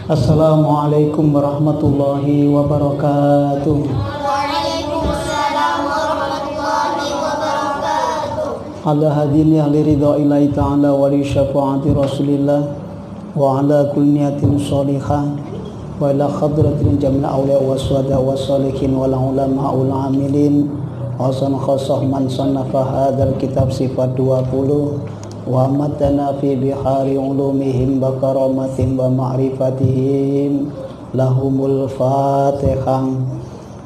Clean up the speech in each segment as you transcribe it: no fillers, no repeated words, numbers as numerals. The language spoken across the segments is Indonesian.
Assalamualaikum warahmatullahi wabarakatuh. Waalaikumsalam warahmatullahi wabarakatuh. Ala hadini ahli ridha ilahi ta'ala wa li syafaati rasulillah wa ala kulli niyatin sholihah wa ila khadratin jamil awliya wa suhada wa salihin wal ulama ul amilin wa san khasah man sannafa hadzal kitab sifat 20 wa matana fi bihari ulumihim wa karamatin wa ma'rifatihim lahumul fatihah.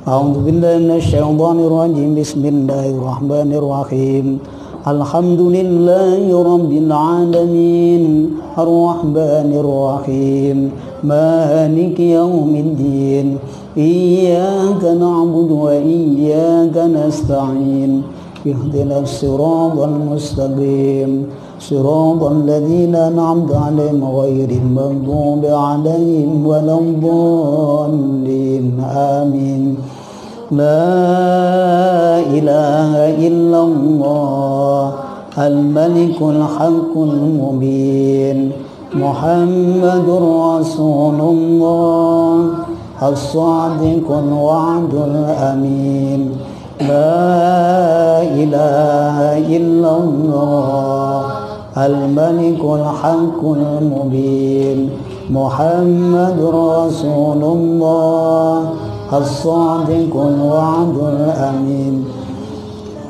A'udzu billahi minasyaitonir rajim. Bismillahirrahmanirrahim. Alhamdulillahi rabbil alamin arrahmanir rahim maliki yaumiddin iyyaka na'budu wa iyyaka nasta'in ihdinas siratal mustaqim siratal ladzina an'amta 'alaihim ghairil maghdubi 'alaihim waladdallin amin. La ilaha illallah al-malikul haqqul mubin Muhammadur Rasulullah as-sadiqul wa'dul amin. La ilaha illallah al-malikul haqqul mubin Muhammadur Rasulullah as-sadiqul wa'dul amin.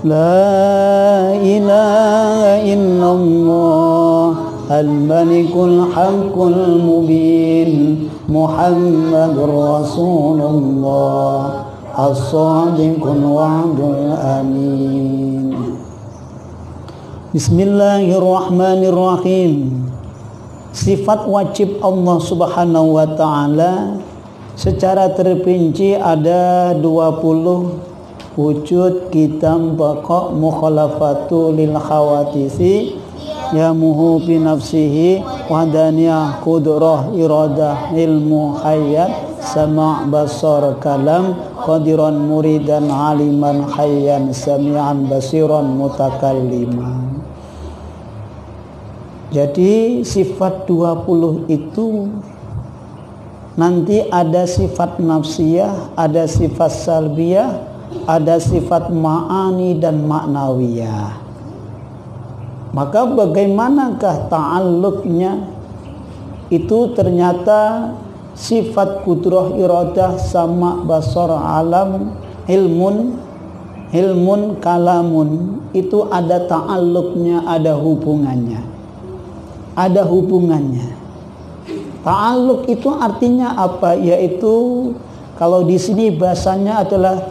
La ilaha illallah al-malikul haqqul mubin Muhammadur Rasulullah as-sadiqul wa'dul amin. Bismillahirrahmanirrahim. Sifat wajib Allah Subhanahu wa ta'ala secara terperinci ada 20 wujud, kitam, baqa, mukhalafatu lil khawatisi, yamuhu bi nafsihi, wahdaniyah, qudrah, iradah, ilmu, hayat, sama' basar, kalam, qadiran, muridan, aliman, hayyan, sami'an, basiran, mutakalliman. Jadi sifat 20 itu nanti ada sifat nafsiyah, ada sifat salbiyah, ada sifat ma'ani dan ma'nawiyah. Maka bagaimanakah ta'alluqnya? Itu ternyata sifat kudrah, iradah, sama, basar, alam, ilmun, kalamun, itu ada ta'alluqnya, ada hubungannya. Ada hubungannya. Ta'alluq itu artinya apa? Yaitu kalau di sini bahasanya adalah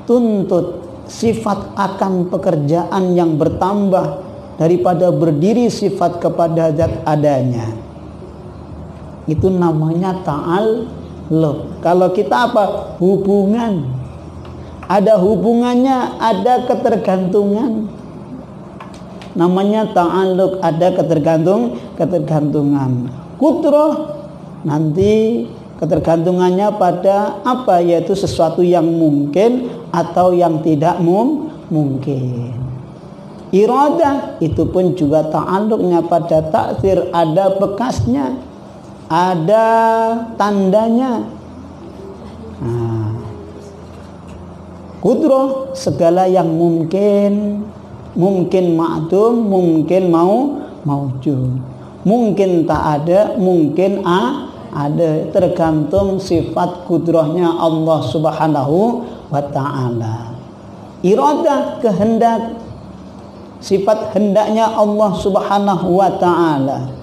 tuntut, sifat akan pekerjaan yang bertambah daripada berdiri sifat kepada zat adanya. Itu namanya ta'alluq. Kalau kita apa? Hubungan. Ada hubungannya, ada ketergantungan. Namanya ta'alluq, ada ketergantungan. Qudrah nanti ketergantungannya pada apa? Yaitu sesuatu yang mungkin atau yang tidak mungkin. Iradah itu pun juga ta'alluqnya pada takdir, ada bekasnya, ada tandanya. Qudrah segala yang mungkin ma'dum, mungkin maujud. Mungkin tak ada, mungkin ada, tergantung sifat kudrahnya Allah Subhanahu wa ta'ala. Iradah, kehendak, sifat hendaknya Allah Subhanahu wa ta'ala.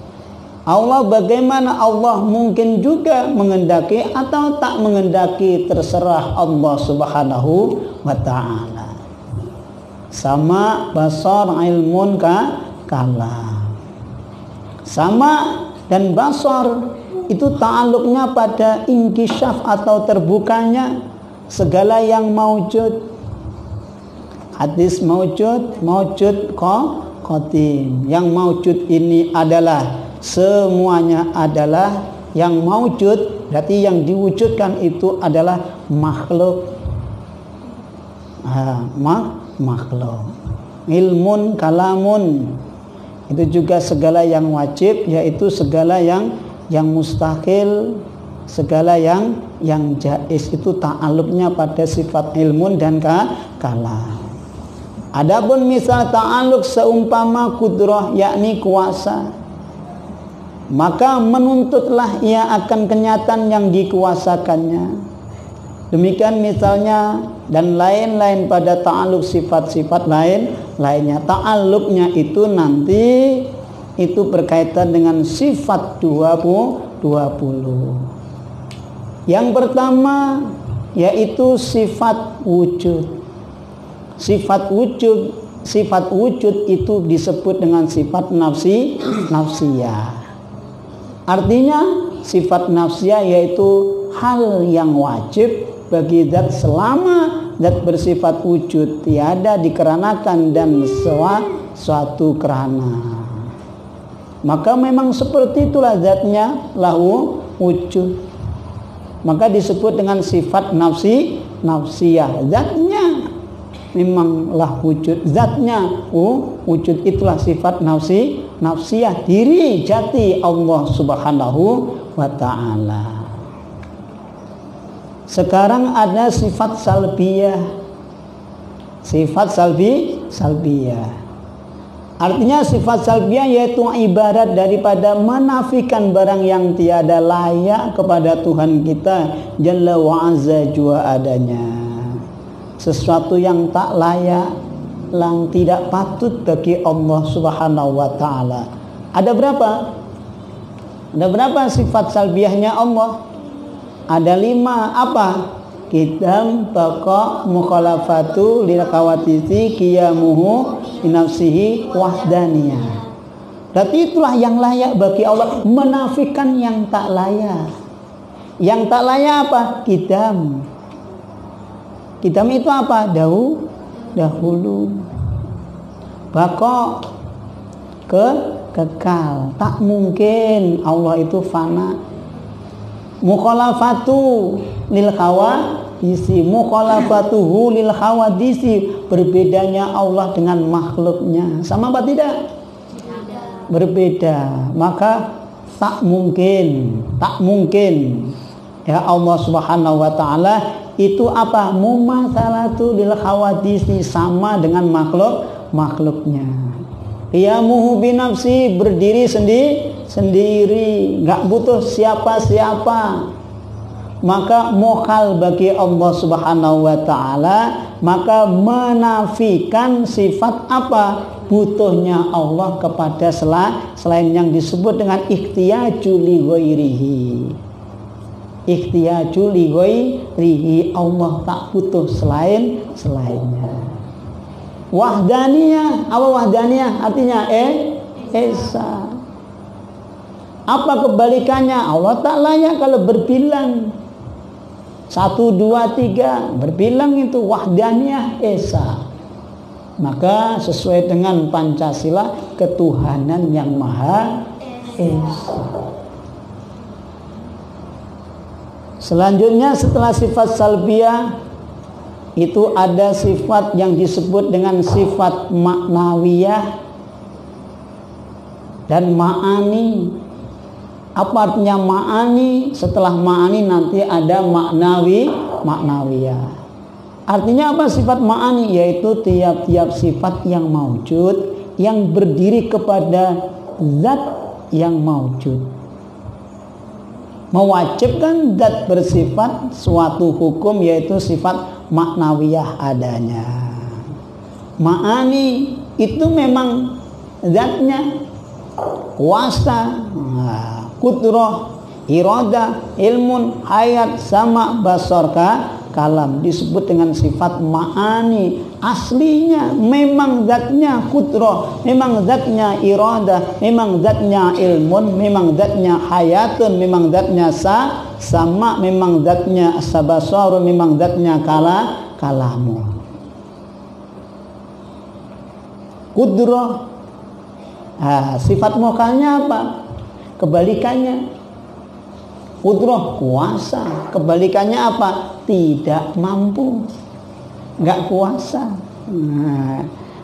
Allah bagaimana? Allah mungkin juga mengendaki atau tak mengendaki, terserah Allah Subhanahu wa ta'ala. Sama, basar, ilmun, kalam. Sama dan basar itu ta'alluqnya pada inkishaf atau terbukanya segala yang maujud. Hadis maujud qadim. Yang maujud ini adalah semuanya adalah yang maujud, berarti yang diwujudkan itu adalah makhluk. Makhluk. Ilmun, kalamun. Itu juga segala yang wajib, yaitu segala yang mustahil, segala yang jaiz, itu ta'alluqnya pada sifat ilmun dan kalam. Adapun misal ta'alluq seumpama kudrah, yakni kuasa, maka menuntutlah ia akan kenyataan yang dikuasakannya. Demikian misalnya dan lain-lain pada ta'alluq sifat-sifat lainnya. Ta'alluqnya itu nanti itu berkaitan dengan sifat 20. Yang pertama yaitu sifat wujud. Sifat wujud itu disebut dengan sifat nafsiyah. Artinya sifat nafsiyah yaitu hal yang wajib bagi zat selama zat bersifat wujud, tiada dikarenakan dan suatu kerana. Maka memang seperti itulah zatnya lahu wujud. Maka disebut dengan sifat nafsiyah. Zatnya memanglah wujud, zatnya wujud, itulah sifat nafsiyah, diri jati Allah Subhanahu wa ta'ala. Sekarang ada sifat salbiyah. Sifat salbiyah. Artinya sifat salbiyah yaitu ibarat daripada menafikan barang yang tiada layak kepada Tuhan kita Jalla wa Azza jua adanya. Sesuatu yang tak layak, yang tidak patut bagi Allah Subhanahu wa ta'ala. Ada berapa? Ada berapa sifat salbiyahnya Allah? Ada 5. Apa? Qidam, baqa, mukhalafatu, lil khawatisi, qiyamuhu, binafsihi, wahdaniyah. Berarti itulah yang layak bagi Allah. Menafikan yang tak layak. Yang tak layak apa? Qidam. Qidam itu apa? Dahulu. Baqa, kekal. Tak mungkin Allah itu fana. Mukhalafatu lil khawadisi, mukhalafatuhu lil khawadisi, berbedanya Allah dengan makhluknya sama apa tidak? Berbeda. Maka tak mungkin ya Allah Subhanahu wa ta'ala itu apa? Mumatsalatu lil khawadisi, sama dengan makhluknya. Qiyamuhu binafsi, berdiri sendiri, enggak butuh siapa-siapa. Maka mukhal bagi Allah Subhanahu wa ta'ala, maka menafikan sifat apa? Butuhnya Allah kepada selain yang disebut dengan ikhtiyaju li ghairihi. Ikhtiyaju li ghairihi, Allah tak butuh selainnya. Wahdaniyah, apa wahdaniyah? Artinya esa. Apa kebalikannya? Allah tak layak kalau berbilang 1, 2, 3, berbilang itu wahdaniyah esa. Maka sesuai dengan Pancasila, ketuhanan yang maha esa. Selanjutnya setelah sifat salbiyah itu ada sifat yang disebut dengan sifat maknawiyah dan ma'ani. Apa artinya ma'ani? Setelah ma'ani nanti ada maknawiyah. Artinya apa sifat ma'ani? Yaitu tiap-tiap sifat yang maujud, yang berdiri kepada zat yang maujud, mewajibkan zat bersifat suatu hukum, yaitu sifat maknawiyah adanya. Ma'ani itu memang zatnya, kuasa, kudrah, iradah, ilmun, hayat, sama, basar, kalam, disebut dengan sifat ma'ani. Aslinya memang zatnya kudrah, memang zatnya iradah, memang zatnya ilmun, memang zatnya hayatun, memang zatnya sama, memang zatnya sabasarun, memang zatnya kalamu. Kudrah, sifat mukhalnya apa? Kebalikannya. Kudrah, kuasa. Kebalikannya apa? Tidak mampu, nggak kuasa.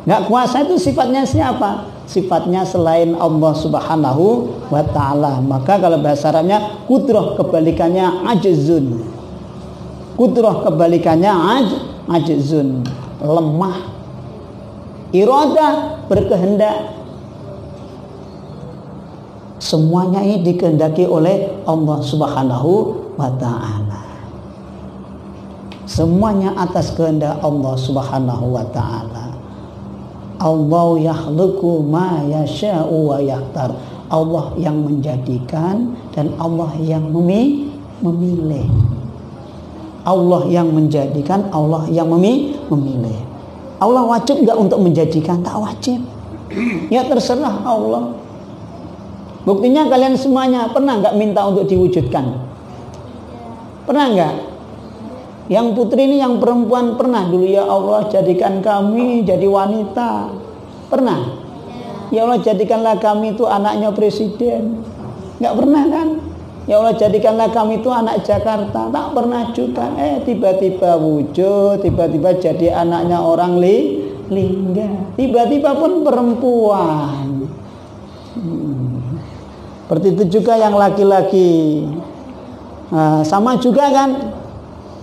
Nggak kuasa itu sifatnya siapa? sifatnya selain Allah Subhanahu wa ta'ala. Maka kalau bahasa Arabnya kudrah kebalikannya ajzun. Kudrah kebalikannya ajzun, lemah. Iradah berkehendak. Semuanya ini dikehendaki oleh Allah Subhanahu wa ta'ala. Semuanya atas kehendak Allah Subhanahu wa ta'ala. Allah yakhluqu ma yasha'u wa yakhtar. Allah yang menjadikan dan Allah yang memilih. Allah yang menjadikan, Allah yang memilih. Allah wajib enggak untuk menjadikan? Tak wajib. Ya terserah Allah. Buktinya kalian semuanya pernah enggak minta untuk diwujudkan? Pernah enggak? Yang putri ini, yang perempuan pernah dulu, ya Allah jadikan kami jadi wanita. Pernah? Ya Allah jadikanlah kami itu anaknya presiden. Enggak pernah kan? Ya Allah jadikanlah kami itu anak Jakarta. Tak pernah juga. Tiba-tiba wujud, tiba-tiba jadi anaknya orang lingga. Tiba-tiba pun perempuan. Seperti itu juga yang laki-laki. Nah, sama juga kan?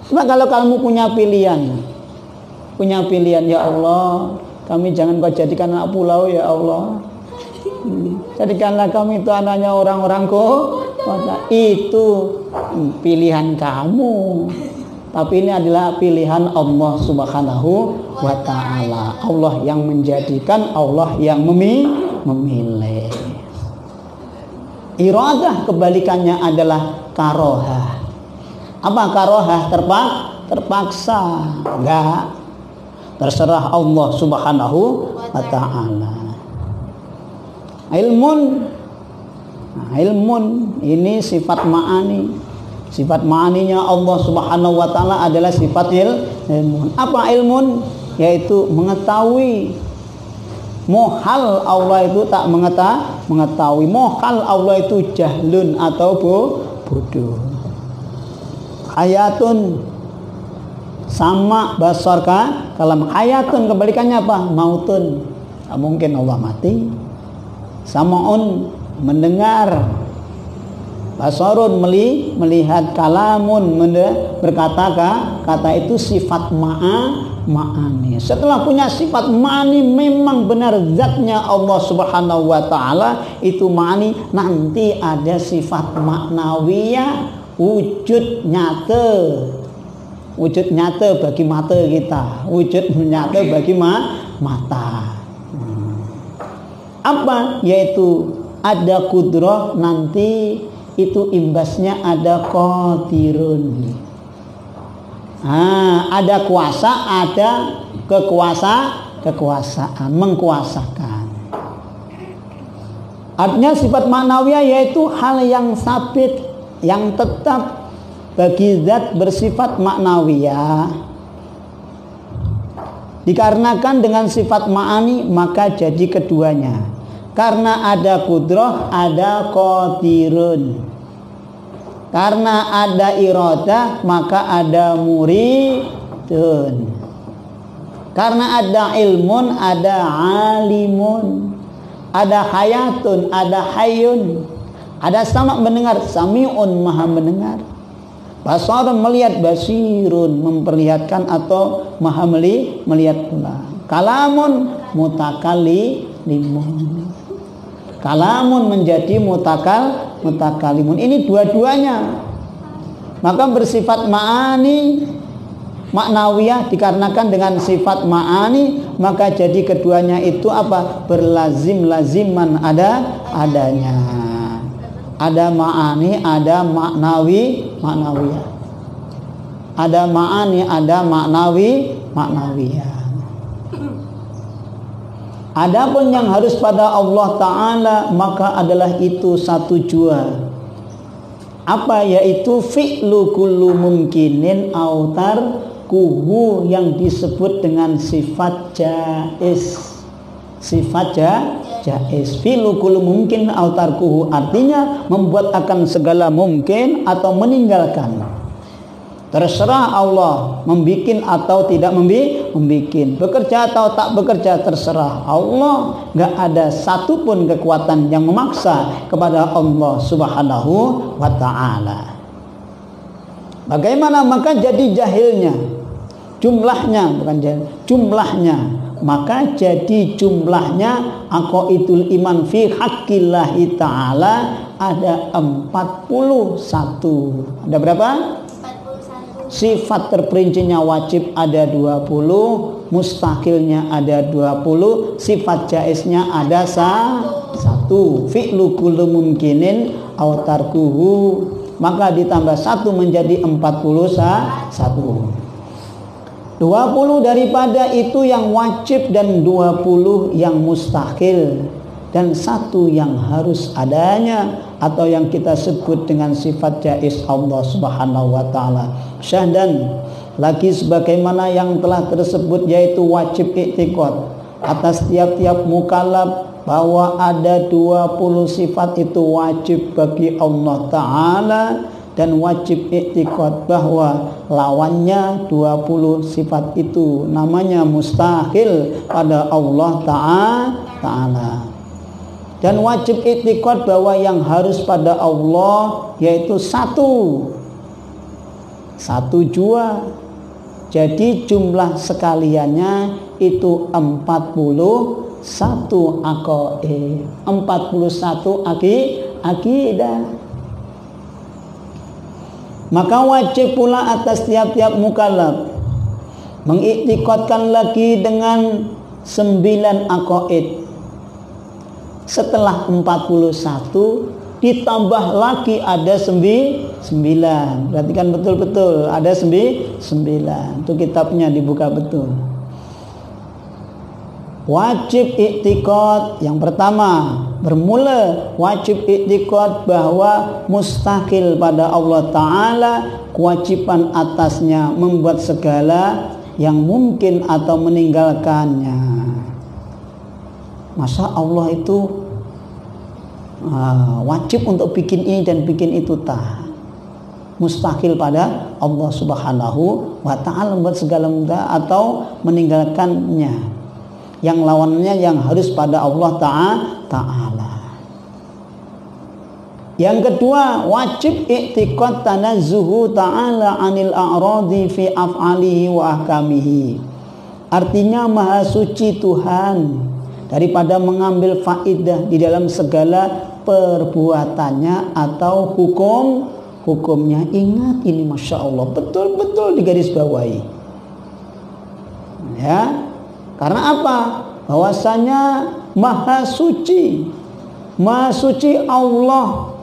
Cuma kalau kamu punya pilihan, ya Allah, kami jangan kau jadikan anak pulau, ya Allah. Jadikanlah kami itu anaknya orang-orang kota. Itu pilihan kamu. Tapi ini adalah pilihan Allah Subhanahu wa ta'ala. Allah yang menjadikan, Allah yang memilih. Iradah kebalikannya adalah karohah. Apa karohah? Terpaksa. Enggak. Terserah Allah Subhanahu wa ta'ala. Ilmun ini sifat ma'ani. Sifat ma'aninya Allah Subhanahu wa ta'ala adalah sifat ilmun. Apa ilmun? Yaitu mengetahui. Mohal Allah itu tak mengetahui. Mohal Allah itu jahlun atau bodoh. Hayatun sama basarka kalam. Hayatun kebalikannya apa? Mautun. Tak mungkin Allah mati. Samaun mendengar. Basarun melihat. Kalamun berkata. Kata itu sifat ma'ani. Setelah punya sifat ma'ani, memang benar zatnya Allah Subhanahu wa ta'ala itu ma'ani. Nanti ada sifat maknawiyah, wujud nyata bagi mata kita, wujud nyata bagi mata. Apa? Yaitu ada kudrah, nanti itu imbasnya ada qadirun. Ada kuasa, ada kekuasaan, mengkuasakan. Artinya sifat maknawiyah yaitu hal yang sabit, yang tetap bagi zat bersifat maknawiyah. Dikarenakan dengan sifat ma'ani, maka jadi keduanya. Karena ada kudrah, ada qadirun. Karena ada iradah, maka ada muridun. Karena ada ilmun, ada alimun. Ada hayatun, ada hayyun. Ada sama mendengar, sami'un maha mendengar. Basarun melihat, basirun memperlihatkan atau maha melihat pula. Kalamun mutakallimun. Kalamun menjadi mutakalimun. Ini dua-duanya. Maka bersifat ma'ani, maknawiyah, dikarenakan dengan sifat ma'ani, maka jadi keduanya itu apa? Berlazim-laziman adanya. Ada ma'ani, ada maknawiyah. Ada ma'ani, ada maknawiyah. Adapun yang harus pada Allah Ta'ala, maka adalah itu satu jua. Apa? Yaitu fi'lu kullu mumkinin autar kuhu, yang disebut dengan sifat jaiz. Sifat jaiz. Fi'lu kullu mumkin autar kuhu, artinya membuat akan segala mungkin atau meninggalkan. Terserah Allah membikin atau tidak membikin, bekerja atau tak bekerja, terserah Allah. Nggak ada satupun kekuatan yang memaksa kepada Allah Subhanahu wa ta'ala. Bagaimana? Maka jadi jahilnya, jumlahnya, bukan jahil, jumlahnya. Maka jadi jumlahnya aqaidul iman fi haqqillahi ta'ala ada 41. Ada berapa? Sifat terperincinya wajib ada 20, mustahilnya ada 20, sifat jaiznya ada 1. Fi'lu kullu mumkinin aw tarkuhu, maka ditambah 1 menjadi 41. 20 daripada itu yang wajib dan 20 yang mustahil, dan 1 yang harus adanya atau yang kita sebut dengan sifat jaiz Allah Subhanahu wa ta'ala. Syahdan lagi sebagaimana yang telah tersebut, yaitu wajib i'tiqad atas tiap-tiap mukallaf bahwa ada 20 sifat itu wajib bagi Allah Ta'ala, dan wajib i'tiqad bahwa lawannya 20 sifat itu namanya mustahil pada Allah Ta'ala. Dan wajib i'tiqad bahwa yang harus pada Allah yaitu satu jua. Jadi jumlah sekaliannya itu 41 aqaid, 41 akidah. Maka wajib pula atas tiap-tiap mukallaf mengiktikadkan lagi dengan 9 aqaid. Setelah 41 ditambah lagi ada 9. Berarti kan betul-betul ada 9. Itu kitabnya dibuka betul. Wajib i'tiqad yang pertama, bermula wajib i'tiqad bahwa mustahil pada Allah Ta'ala, kewajiban atasnya membuat segala yang mungkin atau meninggalkannya. Masa Allah itu wajib untuk bikin ini dan bikin itu? Tak. Mustahil pada Allah Subhanahu wa ta'ala membuat segala mudah atau meninggalkannya. Yang lawannya yang harus pada Allah Ta'ala. Yang kedua, wajib i'tiqad tanazzuhu ta'ala 'anil a'radi fi af'alihi wa ahkamihi. Artinya maha suci Tuhan daripada mengambil faidah di dalam segala perbuatannya atau hukumnya. Ingat ini, Masya Allah, betul-betul digarisbawahi. Ya, karena apa? Bahwasanya maha suci Allah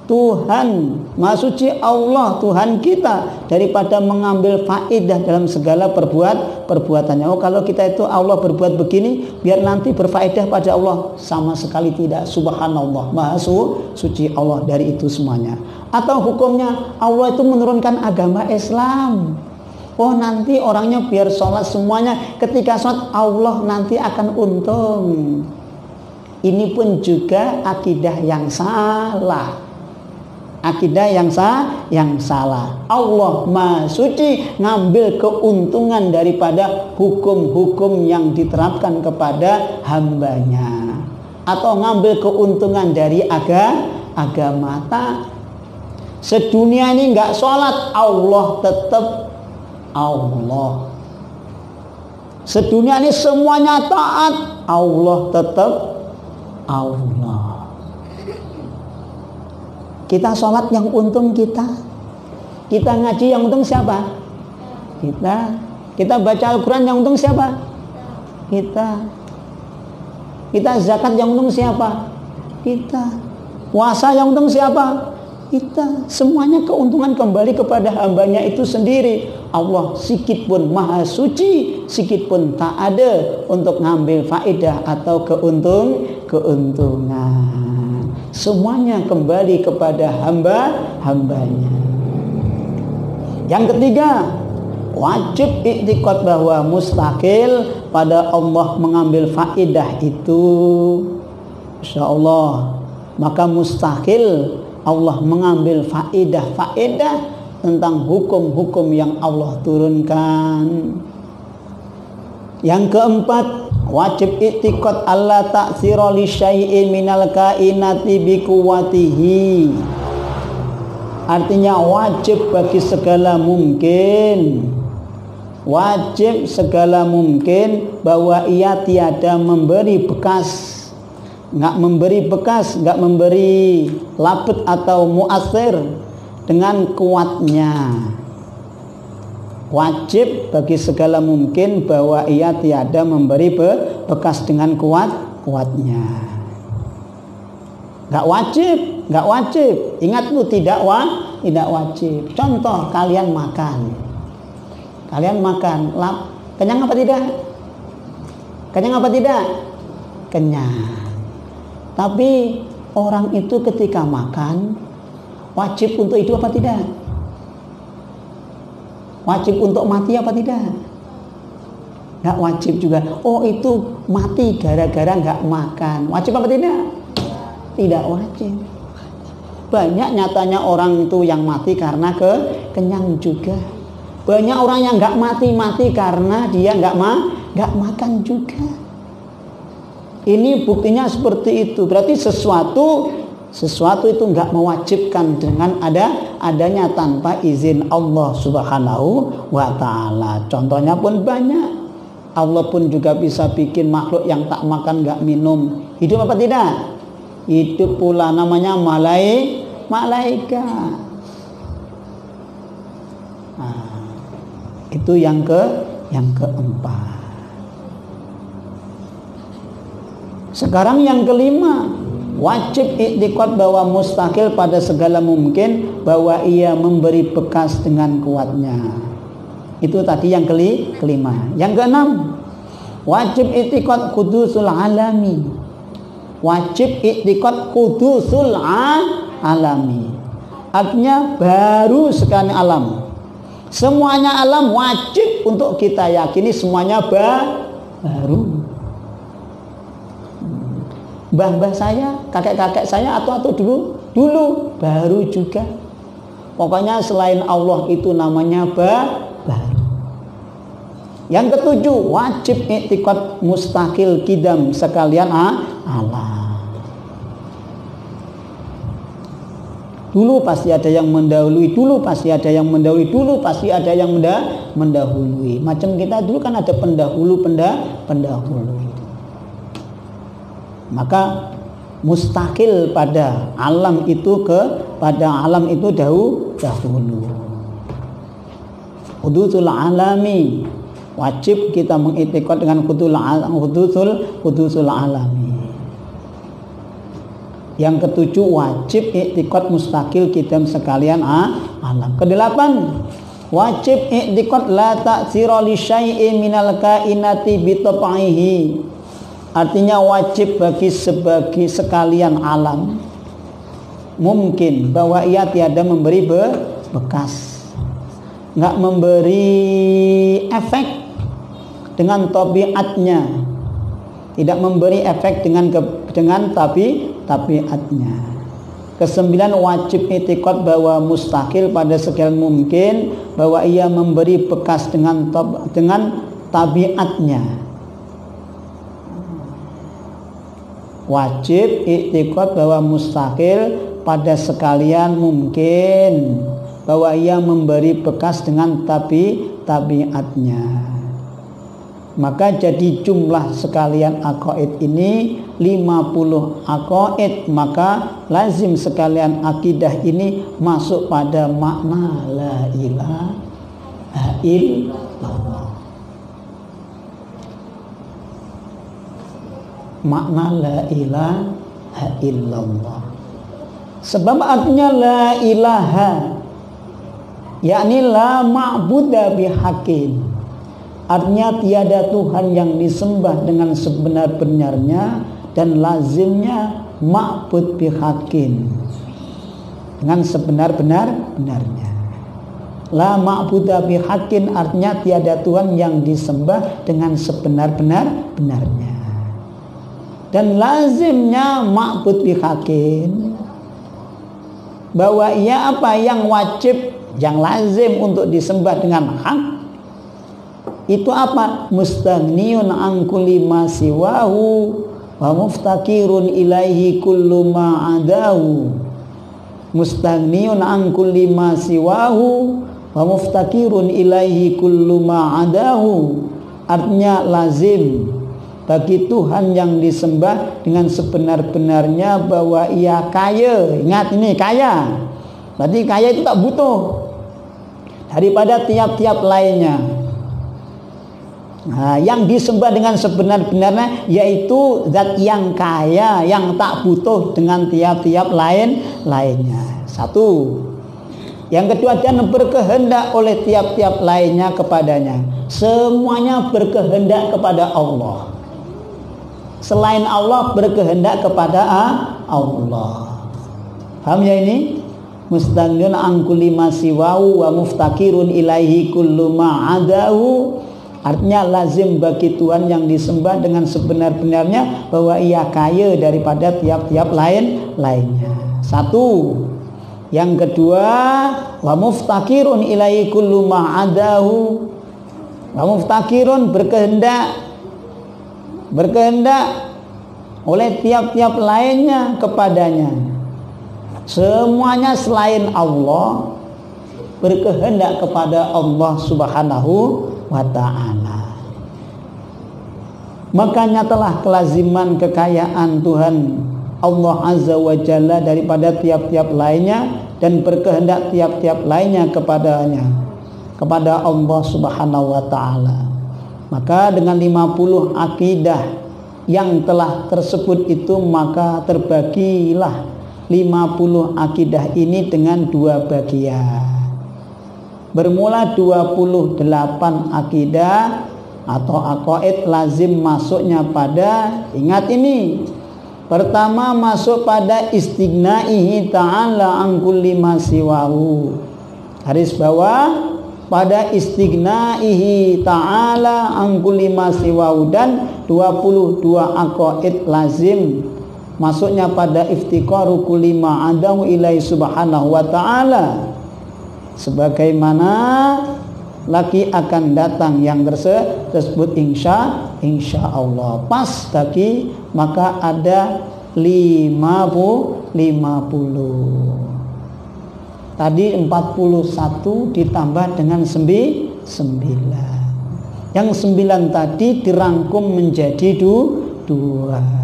Tuhan, maha suci Allah Tuhan kita daripada mengambil faedah dalam segala perbuatannya. Oh, kalau kita itu Allah berbuat begini biar nanti berfaedah pada Allah, sama sekali tidak. Subhanallah, maha suci Allah dari itu semuanya. Atau hukumnya Allah itu menurunkan agama Islam. Oh, nanti orangnya biar sholat semuanya, ketika sholat Allah nanti akan untung. Ini pun juga akidah yang salah. Akidah yang salah. Allah maha suci ngambil keuntungan daripada hukum-hukum yang diterapkan kepada hambanya, atau ngambil keuntungan dari agama. Sedunia ini nggak sholat, Allah tetap Allah. Sedunia ini semuanya taat, Allah tetap Allah. Kita sholat yang untung kita ngaji yang untung siapa? Kita baca Al-Quran yang untung siapa? Kita zakat yang untung siapa? Kita. Puasa yang untung siapa? Kita. Semuanya keuntungan kembali kepada hambanya itu sendiri. Allah sikit pun maha suci, sikit pun tak ada untuk ngambil faedah atau keuntungan. Semuanya kembali kepada hambanya. Yang ketiga, wajib i'tiqad bahwa mustahil pada Allah mengambil faedah itu. Insyaallah, maka mustahil Allah mengambil faedah tentang hukum-hukum yang Allah turunkan. Yang keempat, wajib i'tiqad alla ta'sira li syai'in minal kainati bi quwwatihi. Artinya wajib bagi segala mungkin, wajib segala mungkin bahwa ia tiada memberi bekas, nggak memberi laput atau muasir dengan kuatnya. Wajib bagi segala mungkin bahwa ia tiada memberi bekas dengan kuatnya. Nggak wajib. Ingat lu tidak wajib. Contoh, kalian makan, kenyang apa tidak? Kenyang. Tapi orang itu ketika makan wajib untuk hidup apa tidak? Wajib untuk mati apa tidak? Nggak wajib juga. Oh, itu mati gara-gara nggak makan. Wajib apa tidak? Tidak wajib. Banyak nyatanya orang itu yang mati karena kenyang juga. Banyak orang yang nggak mati karena dia nggak makan juga. Ini buktinya seperti itu. Berarti sesuatu itu nggak mewajibkan dengan adanya tanpa izin Allah Subhanahu wa ta'ala. Contohnya pun banyak. Allah pun juga bisa bikin makhluk yang tak makan nggak minum hidup apa tidak? Hidup pula, namanya malaikat. Nah, itu yang keempat. Sekarang yang kelima, wajib i'tiqad bahwa mustahil pada segala mungkin bahwa ia memberi bekas dengan kuatnya. Itu tadi yang kelima. Yang keenam, wajib i'tiqad qudusul alami. Wajib i'tiqad qudusul alami. Artinya baru sekali alam. Semuanya alam wajib untuk kita yakini semuanya baru. Mbah-mbah saya, kakek-kakek saya atau dulu baru juga. Pokoknya selain Allah itu namanya baru. Yang ketujuh, wajib i'tiqad mustaqil kidam sekalian Allah. Dulu pasti ada yang mendahului, dulu pasti ada yang mendahului. Macam kita dulu kan ada pendahulu. Maka mustaqil pada alam itu dahulu. Hudusul alami, wajib kita mengiktikad dengan hudusul alami. Yang ketujuh, wajib iktikad mustaqil kita sekalian alam. Kedelapan, wajib iktikad la ta'sira li syai'in minal kainati bi tab'ihi. Artinya wajib bagi sekalian alam mungkin bahwa ia tiada memberi bekas, nggak memberi efek dengan tabiatnya, tidak memberi efek dengan tabiatnya. Kesembilan, wajib i'tiqad bahwa mustahil pada sekalian mungkin bahwa ia memberi bekas dengan tabiatnya. Wajib i'tiqad bahwa mustahil pada sekalian mungkin bahwa ia memberi bekas dengan tabiatnya. Maka jadi jumlah sekalian aqaid ini 50 aqaid. Maka lazim sekalian akidah ini masuk pada makna la ilaha illallah. Makna la ilaha illallah. Sebab artinya la ilaha, yakni la ma'buda bihaqqin. Artinya tiada Tuhan yang disembah dengan sebenar-benarnya, dan lazimnya ma'bud bihaqqin, dengan sebenar-benarnya. La ma'buda bihaqqin artinya tiada Tuhan yang disembah dengan sebenar-benarnya. Dan lazimnya ma'bud bihaqqin, bahwa ia apa yang wajib yang lazim untuk disembah dengan hak itu apa? Mustaghniyun an kulli ma siwahu wa muftakirun ilaihi kullu ma adahu. Mustaghniyun an kulli ma siwahu wa muftakirun ilaihi kullu ma adahu. Artinya lazim bagi Tuhan yang disembah dengan sebenar-benarnya bahwa ia kaya. Ingat ini kaya. Berarti kaya itu tak butuh daripada tiap-tiap lainnya. Nah, yang disembah dengan sebenar-benarnya yaitu zat yang kaya, yang tak butuh dengan tiap-tiap lainnya. Satu. Yang kedua, dan berkehendak oleh tiap-tiap lainnya kepadanya. Semuanya berkehendak kepada Allah. Selain Allah berkehendak kepada Allah. Paham ya ini? Mustaghniyun an kulli ma siwahu wa muftakirun ilaihi kullu ma adahu. Artinya lazim bagi Tuhan yang disembah dengan sebenar-benarnya bahwa ia kaya daripada tiap-tiap lainnya. Satu. Yang kedua, wa muftakirun ilaihi kullu ma adahu. Wa muftakirun berkehendak oleh tiap-tiap lainnya kepadanya. Semuanya selain Allah berkehendak kepada Allah Subhanahu wa ta'ala. Makanya telah kelaziman kekayaan Tuhan Allah Azza wa Jalla daripada tiap-tiap lainnya dan berkehendak tiap-tiap lainnya kepadanya, kepada Allah Subhanahu wa ta'ala. Maka dengan 50 akidah yang telah tersebut itu, maka terbagilah 50 akidah ini dengan 2 bagian. Bermula 28 akidah atau aqaid lazim masuknya pada, ingat ini, pertama masuk pada istighnaihi ta'ala an kulli ma siwahu. Garis bawah, pada istighnaihi ta'ala an kulli ma siwahu. Dan 22 aqaid lazim masuknya pada iftiqaru kulli ma adahu ilaihi subhanahu wa ta'ala. Sebagaimana lagi akan datang yang tersebut insya Allah. Pas bagi, maka ada 50. Tadi 41 ditambah dengan 9. Yang 9 tadi dirangkum menjadi 2.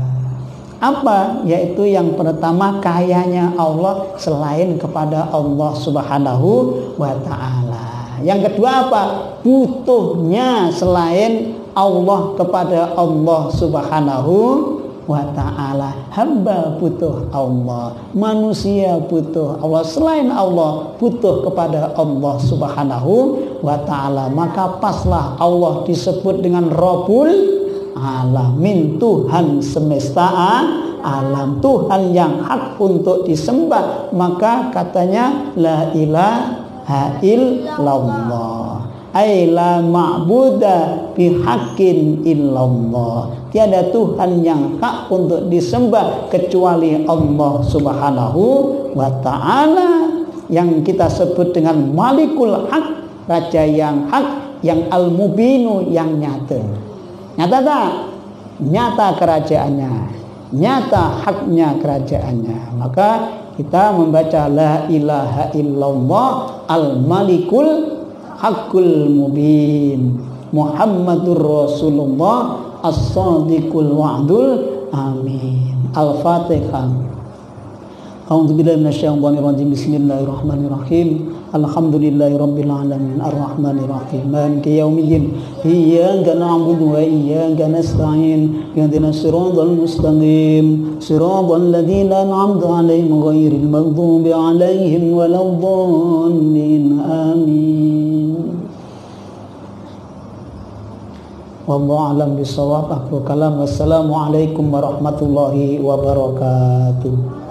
Apa? Yaitu yang pertama, kayanya Allah selain kepada Allah Subhanahu wa ta'ala. Yang kedua apa? Butuhnya selain Allah kepada Allah Subhanahu wa ta'ala. Hamba butuh Allah, manusia butuh Allah, selain Allah butuh kepada Allah Subhanahu wa ta'ala. Maka paslah Allah disebut dengan Rabbul Alamin, Tuhan semesta alam, Tuhan yang hak untuk disembah. Maka katanya la ilaha illallah, ay la ma'buda bihaqqin illallah. Tiada Tuhan yang hak untuk disembah kecuali Allah Subhanahu wa ta'ala, yang kita sebut dengan Malikul Haq, Raja yang hak, yang al-mubinu, yang nyata. Nyata tak? Nyata kerajaannya, nyata haknya kerajaannya. Maka kita membaca la ilaha illallah al-malikul haqqul mubin Muhammadur Rasulullah as-sadiqul wa'dul amin. Al-Fatihah. A'udzubillahi minasyaitonir rajim. Bismillahirrahmanirrahim. Alhamdulillahirabbil alamin arrahmanir rahim maliki yaumiddin iyyaka na'budu wa iyyaka nasta'in ihdinas siratal mustaqim siratal ladzina an'amta 'alaihim ghairil maghdubi 'alaihim waladdallin amin. Wallahu a'lam bishawab. Akhirul kalam. Wassalamu alaikum warahmatullahi wabarakatuh.